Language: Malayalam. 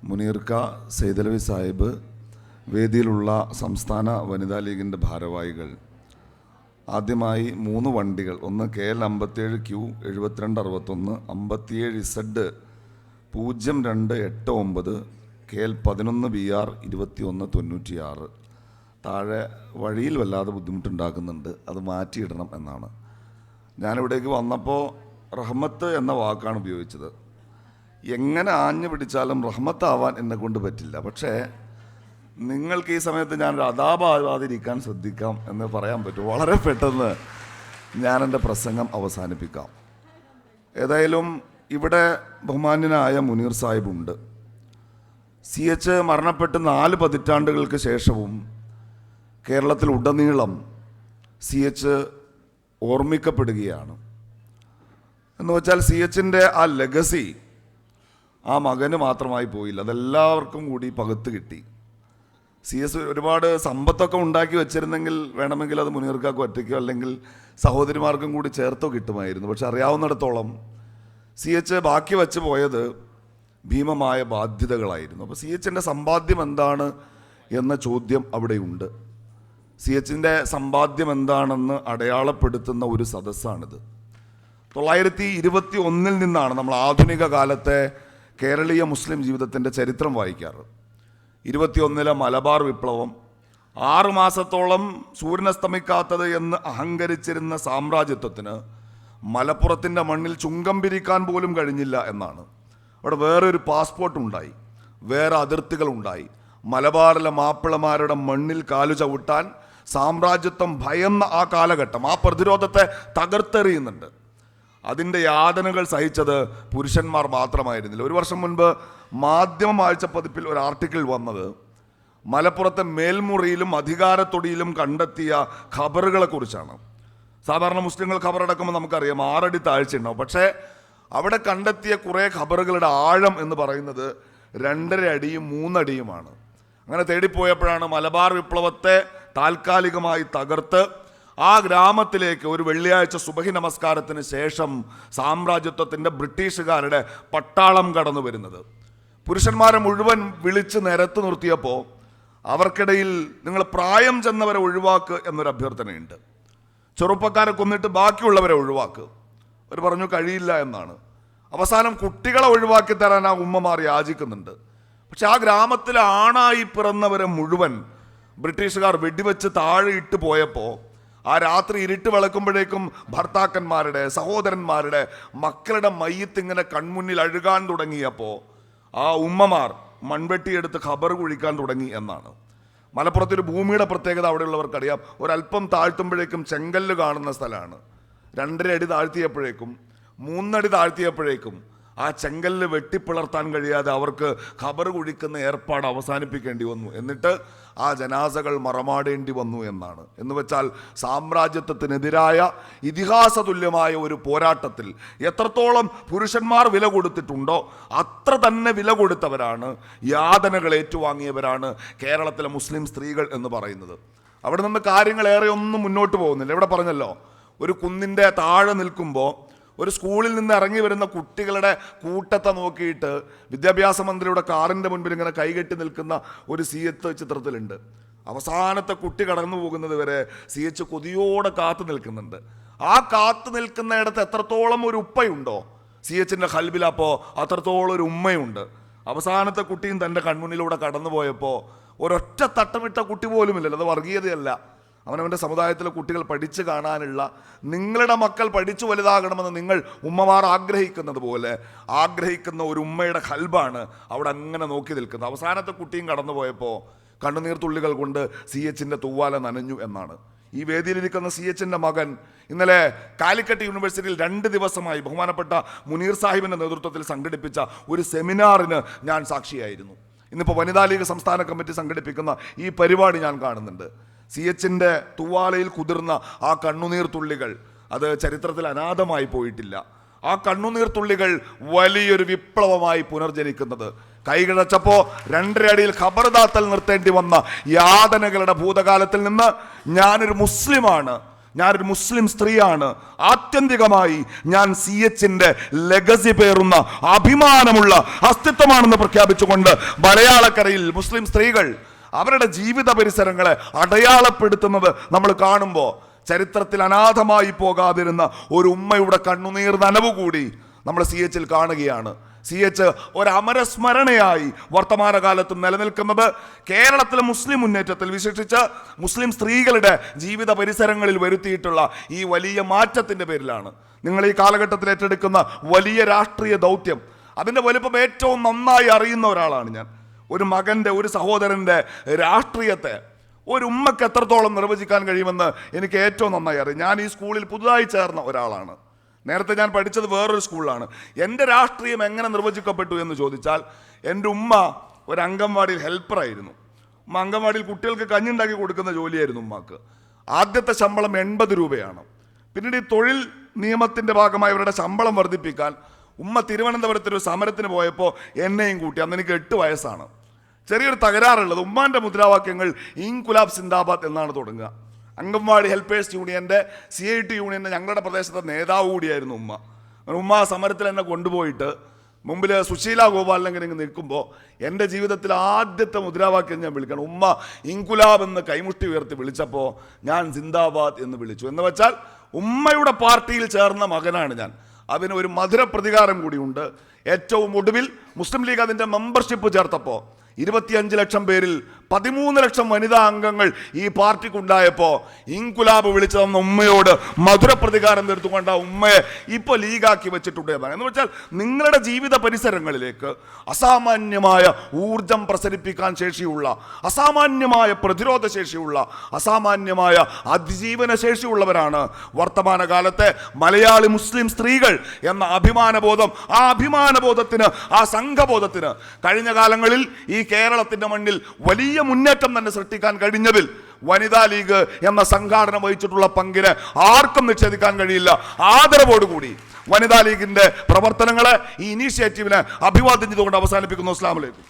മുനീർക്ക, സെയ്തലവി സാഹിബ്, വേദിയിലുള്ള സംസ്ഥാന വനിതാ ലീഗിൻ്റെ ഭാരവാഹികൾ, ആദ്യമായി 3 വണ്ടികൾ, ഒന്ന് KL 57Q 7261, 57Z 0289, KL 11 BR 2196, താഴെ വഴിയിൽ വല്ലാതെ ബുദ്ധിമുട്ടുണ്ടാക്കുന്നുണ്ട്, അത് മാറ്റിയിടണം എന്നാണ്. ഞാനിവിടേക്ക് വന്നപ്പോൾ റഹ്മത്ത് എന്ന വാക്കാണ് ഉപയോഗിച്ചത്. എങ്ങനെ ആഞ്ഞു പിടിച്ചാലും റഹ്മത്താവാൻ എന്നെ കൊണ്ട് പറ്റില്ല. പക്ഷേ നിങ്ങൾക്ക് ഈ സമയത്ത് ഞാനൊരു അതാപാവാതിരിക്കാൻ ശ്രദ്ധിക്കാം എന്ന് പറയാൻ പറ്റും. വളരെ പെട്ടെന്ന് ഞാൻ എൻ്റെ പ്രസംഗം അവസാനിപ്പിക്കാം. ഏതായാലും ഇവിടെ ബഹുമാന്യനായ മുനീർ സാഹിബുണ്ട്. CH മരണപ്പെട്ട് 4 പതിറ്റാണ്ടുകൾക്ക് ശേഷവും കേരളത്തിലുടനീളം CH ഓർമ്മിക്കപ്പെടുകയാണ്. എന്ന് വെച്ചാൽ CHൻ്റെ ആ ലെഗസി ആ മകന് മാത്രമായി പോയില്ല, അതെല്ലാവർക്കും കൂടി പകുത്ത് കിട്ടി. CS ഒരുപാട് സമ്പത്തൊക്കെ ഉണ്ടാക്കി വെച്ചിരുന്നെങ്കിൽ വേണമെങ്കിൽ അത് മുനീർക്കാക്കും ഒറ്റയ്ക്കോ അല്ലെങ്കിൽ സഹോദരിമാർക്കും കൂടി ചേർത്തോ കിട്ടുമായിരുന്നു. പക്ഷെ അറിയാവുന്നിടത്തോളം CH ബാക്കി വെച്ച് പോയത് ഭീമമായ ബാധ്യതകളായിരുന്നു. അപ്പോൾ CHൻ്റെ സമ്പാദ്യം എന്താണ് എന്ന ചോദ്യം അവിടെയുണ്ട്. CHൻ്റെ സമ്പാദ്യം എന്താണെന്ന് അടയാളപ്പെടുത്തുന്ന ഒരു സദസ്സാണിത്. 921 നിന്നാണ് നമ്മൾ ആധുനിക കാലത്തെ കേരളീയ മുസ്ലിം ജീവിതത്തിൻ്റെ ചരിത്രം വായിക്കാറ്. 21 മലബാർ വിപ്ലവം, 6 മാസത്തോളം സൂര്യനസ്തമിക്കാത്തത് എന്ന് അഹങ്കരിച്ചിരുന്ന സാമ്രാജ്യത്വത്തിന് മലപ്പുറത്തിൻ്റെ മണ്ണിൽ ചുങ്കം പിരിക്കാൻ പോലും കഴിഞ്ഞില്ല എന്നാണ്. അവിടെ വേറൊരു പാസ്പോർട്ട് ഉണ്ടായി, വേറെ അതിർത്തികളുണ്ടായി. മലബാറിലെ മാപ്പിളമാരുടെ മണ്ണിൽ കാലു ചവിട്ടാൻ സാമ്രാജ്യത്വം ഭയന്ന ആ കാലഘട്ടം, ആ പ്രതിരോധത്തെ തകർത്തെറിയുന്നുണ്ട്. അതിൻ്റെ യാതനകൾ സഹിച്ചത് പുരുഷന്മാർ മാത്രമായിരുന്നില്ല. 1 വർഷം മുൻപ് മാധ്യമ ആഴ്ചപ്പതിപ്പിൽ ഒരു ആർട്ടിക്കിൾ വന്നത് മലപ്പുറത്തെ മേൽമുറിയിലും അധികാരത്തൊടിയിലും കണ്ടെത്തിയ ഖബറുകളെ കുറിച്ചാണ്. സാധാരണ മുസ്ലിങ്ങൾ ഖബറടക്കുമ്പോൾ നമുക്കറിയാം 6 അടി താഴ്ച ഉണ്ടാവും. പക്ഷേ അവിടെ കണ്ടെത്തിയ കുറേ ഖബറുകളുടെ ആഴം എന്ന് പറയുന്നത് 2.5 അടിയും 3 അടിയുമാണ്. അങ്ങനെ തേടിപ്പോയപ്പോഴാണ് മലബാർ വിപ്ലവത്തെ താൽക്കാലികമായി തകർത്ത് ആ ഗ്രാമത്തിലേക്ക് ഒരു വെള്ളിയാഴ്ച സുബഹി നമസ്കാരത്തിന് ശേഷം സാമ്രാജ്യത്വത്തിൻ്റെ ബ്രിട്ടീഷുകാരുടെ പട്ടാളം കടന്നു വരുന്നത്. പുരുഷന്മാരെ മുഴുവൻ വിളിച്ച് നിരത്ത് നിർത്തിയപ്പോൾ അവർക്കിടയിൽ നിങ്ങൾ പ്രായം ചെന്നവരെ ഒഴിവാക്ക് എന്നൊരു അഭ്യർത്ഥനയുണ്ട്. ചെറുപ്പക്കാരെ കൊന്നിട്ട് ബാക്കിയുള്ളവരെ ഒഴിവാക്ക്. അവർ പറഞ്ഞു കഴിയില്ല എന്നാണ്. അവസാനം കുട്ടികളെ ഒഴിവാക്കി തരാൻ ആ ഉമ്മമാർ യാചിക്കുന്നുണ്ട്. പക്ഷെ ആ ഗ്രാമത്തിൽ ആണായി പിറന്നവരെ മുഴുവൻ ബ്രിട്ടീഷുകാർ വെടിവെച്ച് താഴെ ഇട്ട് പോയപ്പോൾ ആ രാത്രി ഇരുട്ട് വിളക്കുമ്പോഴേക്കും ഭർത്താക്കന്മാരുടെ, സഹോദരന്മാരുടെ, മക്കളുടെ മയ്യത്ത് ഇങ്ങനെ കൺമുന്നിൽ അഴുകാൻ തുടങ്ങിയപ്പോൾ ആ ഉമ്മമാർ മൺവെട്ടിയെടുത്ത് ഖബർ കുഴിക്കാൻ തുടങ്ങി എന്നാണ്. മലപ്പുറത്തൊരു ഭൂമിയുടെ പ്രത്യേകത അവിടെയുള്ളവർക്കറിയാം. ഒരല്പം താഴ്ത്തുമ്പോഴേക്കും ചെങ്കല്ല് കാണുന്ന സ്ഥലമാണ്. 2.5 അടി താഴ്ത്തിയപ്പോഴേക്കും 3 അടി താഴ്ത്തിയപ്പോഴേക്കും ആ ചെങ്കല്ല് വെട്ടിപ്പിളർത്താൻ കഴിയാതെ അവർക്ക് ഖബർ കുഴിക്കുന്ന ഏർപ്പാട് അവസാനിപ്പിക്കേണ്ടി വന്നു. എന്നിട്ട് ആ ജനാസകൾ മറമാടേണ്ടി വന്നു എന്നാണ്. എന്ന് വെച്ചാൽ സാമ്രാജ്യത്വത്തിനെതിരായ ഇതിഹാസ തുല്യമായ ഒരു പോരാട്ടത്തിൽ എത്രത്തോളം പുരുഷന്മാർ വില കൊടുത്തിട്ടുണ്ടോ അത്ര തന്നെ വില കൊടുത്തവരാണ്, യാതനകൾ ഏറ്റുവാങ്ങിയവരാണ് കേരളത്തിലെ മുസ്ലിം സ്ത്രീകൾ എന്ന് പറയുന്നത്. അവിടെ നിന്ന് കാര്യങ്ങൾ ഏറെ ഒന്നും മുന്നോട്ട് പോകുന്നില്ല. ഇവിടെ പറഞ്ഞല്ലോ, ഒരു കുന്നിൻ്റെ താഴെ നിൽക്കുമ്പോൾ ഒരു സ്കൂളിൽ നിന്ന് ഇറങ്ങി വരുന്ന കുട്ടികളുടെ കൂട്ടത്തെ നോക്കിയിട്ട് വിദ്യാഭ്യാസ മന്ത്രിയുടെ കാറിൻ്റെ മുൻപിൽ ഇങ്ങനെ കൈകെട്ടി നിൽക്കുന്ന ഒരു CH ചിത്രത്തിലുണ്ട്. അവസാനത്തെ കുട്ടി കടന്നു പോകുന്നത് വരെ CH കൊതിയോടെ കാത്തു നിൽക്കുന്നുണ്ട്. ആ കാത്തു നിൽക്കുന്നിടത്ത് എത്രത്തോളം ഒരു ഉപ്പയുണ്ടോ CHൻ്റെ ഖൽബിൽ, അപ്പോൾ അത്രത്തോളം ഒരു ഉമ്മയുണ്ട്. അവസാനത്തെ കുട്ടിയും തൻ്റെ കൺമുന്നിലൂടെ കടന്നു പോയപ്പോൾ ഒരൊറ്റ തട്ടമിട്ട കുട്ടി പോലുമില്ലല്ലോ. അത് വർഗീയതയല്ല. അവനവൻ്റെ സമുദായത്തിലെ കുട്ടികൾ പഠിച്ചു കാണാനുള്ള, നിങ്ങളുടെ മക്കൾ പഠിച്ചു വലുതാകണമെന്ന് നിങ്ങൾ ഉമ്മമാർ ആഗ്രഹിക്കുന്നത് പോലെ ആഗ്രഹിക്കുന്ന ഒരു ഉമ്മയുടെ ഖൽബാണ് അവിടെ അങ്ങനെ നോക്കി നിൽക്കുന്നത്. അവസാനത്തെ കുട്ടിയും കടന്നു പോയപ്പോൾ കണ്ണുനീർ തുള്ളികൾ കൊണ്ട് CHൻ്റെ തൂവാല നനഞ്ഞു എന്നാണ്. ഈ വേദിയിലിരിക്കുന്ന CHൻ്റെ മകൻ ഇന്നലെ കാലിക്കറ്റ് യൂണിവേഴ്സിറ്റിയിൽ 2 ദിവസമായി ബഹുമാനപ്പെട്ട മുനീർ സാഹിബിൻ്റെ നേതൃത്വത്തിൽ സംഘടിപ്പിച്ച ഒരു സെമിനാറിന് ഞാൻ സാക്ഷിയായിരുന്നു. ഇന്നിപ്പോൾ വനിതാ ലീഗ് സംസ്ഥാന കമ്മിറ്റി സംഘടിപ്പിക്കുന്ന ഈ പരിപാടി ഞാൻ കാണുന്നുണ്ട്. CHൻ്റെ തൂവാലയിൽ കുതിർന്ന ആ കണ്ണുനീർ തുള്ളികൾ അത് ചരിത്രത്തിൽ അനാഥമായി പോയിട്ടില്ല. ആ കണ്ണുനീർ തുള്ളികൾ വലിയൊരു വിപ്ലവമായി പുനർജനിക്കുന്നത്. കൈകിഴച്ചപ്പോൾ 2.5 അടിയിൽ ഖബർദാത്തൽ നിർത്തേണ്ടി വന്ന യാതനകളുടെ ഭൂതകാലത്തിൽ നിന്ന് ഞാനൊരു മുസ്ലിമാണ്, ഞാനൊരു മുസ്ലിം സ്ത്രീയാണ്, ആത്യന്തികമായി ഞാൻ CH-ന്റെ ലെഗസി പേറുന്ന അഭിമാനമുള്ള അസ്തിത്വമാണെന്ന് പ്രഖ്യാപിച്ചുകൊണ്ട് മലയാളക്കരയിൽ മുസ്ലിം സ്ത്രീകൾ അവരുടെ ജീവിത പരിസരങ്ങളെ അടയാളപ്പെടുത്തുന്നത് നമ്മൾ കാണുമ്പോൾ ചരിത്രത്തിൽ അനാഥമായി പോകാതിരുന്ന ഒരു ഉമ്മയുടെ കണ്ണുനീർ നനവ് കൂടി നമ്മൾ CH-ൽ കാണുകയാണ്. CH ഒരു അമരസ്മരണയായി വർത്തമാനകാലത്തും നിലനിൽക്കുന്നത് കേരളത്തിലെ മുസ്ലിം മുന്നേറ്റത്തിൽ, വിശേഷിച്ച് മുസ്ലിം സ്ത്രീകളുടെ ജീവിത പരിസരങ്ങളിൽ വരുത്തിയിട്ടുള്ള ഈ വലിയ മാറ്റത്തിൻ്റെ പേരിലാണ്. നിങ്ങൾ ഈ കാലഘട്ടത്തിൽ ഏറ്റെടുക്കുന്ന വലിയ രാഷ്ട്രീയ ദൗത്യം, അതിൻ്റെ വലുപ്പം ഏറ്റവും നന്നായി അറിയുന്ന ഒരാളാണ് ഞാൻ. ഒരു മകൻ്റെ, ഒരു സഹോദരൻ്റെ രാഷ്ട്രീയത്തെ ഒരു ഉമ്മക്ക് എത്രത്തോളം നിർവചിക്കാൻ കഴിയുമെന്ന് എനിക്ക് ഏറ്റവും നന്നായി അറിയാം. ഞാൻ ഈ സ്കൂളിൽ പുതുതായി ചേർന്ന ഒരാളാണ്. നേരത്തെ ഞാൻ പഠിച്ചത് വേറൊരു സ്കൂളിലാണ്. എൻ്റെ രാഷ്ട്രീയം എങ്ങനെ നിർവചിക്കപ്പെട്ടു എന്ന് ചോദിച്ചാൽ, എൻ്റെ ഉമ്മ ഒരു അംഗൻവാടിയിൽ ഹെൽപ്പറായിരുന്നു. ഉമ്മ അംഗൻവാടിയിൽ കുട്ടികൾക്ക് കഞ്ഞുണ്ടാക്കി കൊടുക്കുന്ന ജോലിയായിരുന്നു ഉമ്മക്ക്. ആദ്യത്തെ ശമ്പളം 80 രൂപയാണ്. പിന്നീട് ഈ തൊഴിൽ നിയമത്തിൻ്റെ ഭാഗമായി അവരുടെ ശമ്പളം വർദ്ധിപ്പിക്കാൻ ഉമ്മ തിരുവനന്തപുരത്തൊരു സമരത്തിന് പോയപ്പോൾ എന്നെയും കൂട്ടി. അന്ന് എനിക്ക് 8 വയസ്സാണ്. ചെറിയൊരു തകരാറുള്ളത്, ഉമ്മാൻ്റെ മുദ്രാവാക്യങ്ങൾ ഇൻകുലാബ് സിന്ദാബാദ് എന്നാണ് തുടങ്ങുക. അംഗൻവാടി ഹെൽപ്പേഴ്സ് യൂണിയൻ്റെ, CIT യൂണിയൻ്റെ ഞങ്ങളുടെ പ്രദേശത്തെ നേതാവ് കൂടിയായിരുന്നു ഉമ്മ. ഉമ്മ സമരത്തിൽ എന്നെ കൊണ്ടുപോയിട്ട് മുമ്പിൽ സുശീല ഗോപാലിനെങ്കിലും ഇങ്ങനെ നിൽക്കുമ്പോൾ എൻ്റെ ജീവിതത്തിൽ ആദ്യത്തെ മുദ്രാവാക്യം ഞാൻ വിളിക്കണം. ഉമ്മ ഇൻകുലാബ് എന്ന് കൈമുഷ്ടി ഉയർത്തി വിളിച്ചപ്പോൾ ഞാൻ സിന്ദാബാദ് എന്ന് വിളിച്ചു. എന്ന് വെച്ചാൽ ഉമ്മയുടെ പാർട്ടിയിൽ ചേർന്ന മകനാണ് ഞാൻ. അതിന് ഒരു മധുര പ്രതികാരം കൂടിയുണ്ട്. ഏറ്റവും ഒടുവിൽ മുസ്ലിം ലീഗ് അതിൻ്റെ മെമ്പർഷിപ്പ് ചേർത്തപ്പോൾ 25 ലക്ഷം പേരിൽ 13 ലക്ഷം വനിതാ അംഗങ്ങൾ ഈ പാർട്ടിക്കുണ്ടായപ്പോൾ ഇൻകുലാബ് വിളിച്ചു തന്ന ഉമ്മയോട് മധുര പ്രതികാരം തീർത്തുകൊണ്ട് ആ ഉമ്മയെ ഇപ്പോൾ ലീഗാക്കി വെച്ചിട്ടുണ്ട് എന്നാണ്. എന്ന് വെച്ചാൽ നിങ്ങളുടെ ജീവിത പരിസരങ്ങളിലേക്ക് അസാമാന്യമായ ഊർജം പ്രസരിപ്പിക്കാൻ ശേഷിയുള്ള, അസാമാന്യമായ പ്രതിരോധ ശേഷിയുള്ള, അസാമാന്യമായ അതിജീവന ശേഷിയുള്ളവരാണ് വർത്തമാനകാലത്തെ മലയാളി മുസ്ലിം സ്ത്രീകൾ എന്ന അഭിമാനബോധം. ആ അഭിമാനബോധത്തിന്, ആ സംഘബോധത്തിന് കഴിഞ്ഞ കാലങ്ങളിൽ ഈ കേരളത്തിന്റെ മണ്ണിൽ വലിയ മുന്നേറ്റം തന്നെ സൃഷ്ടിക്കാൻ കഴിഞ്ഞതിൽ വനിതാ ലീഗ് എന്ന സംഘടന വഹിച്ചിട്ടുള്ള പങ്കിന് ആർക്കും നിഷേധിക്കാൻ കഴിയില്ല. ആദരവോടുകൂടി വനിതാ ലീഗിന്റെ പ്രവർത്തനങ്ങളെ, ഈ ഇനീഷ്യേറ്റീവിനെ അഭിവാദ്യം ചെയ്തുകൊണ്ട് അവസാനിപ്പിക്കുന്നു. അസ്സലാമു അലൈക്കും.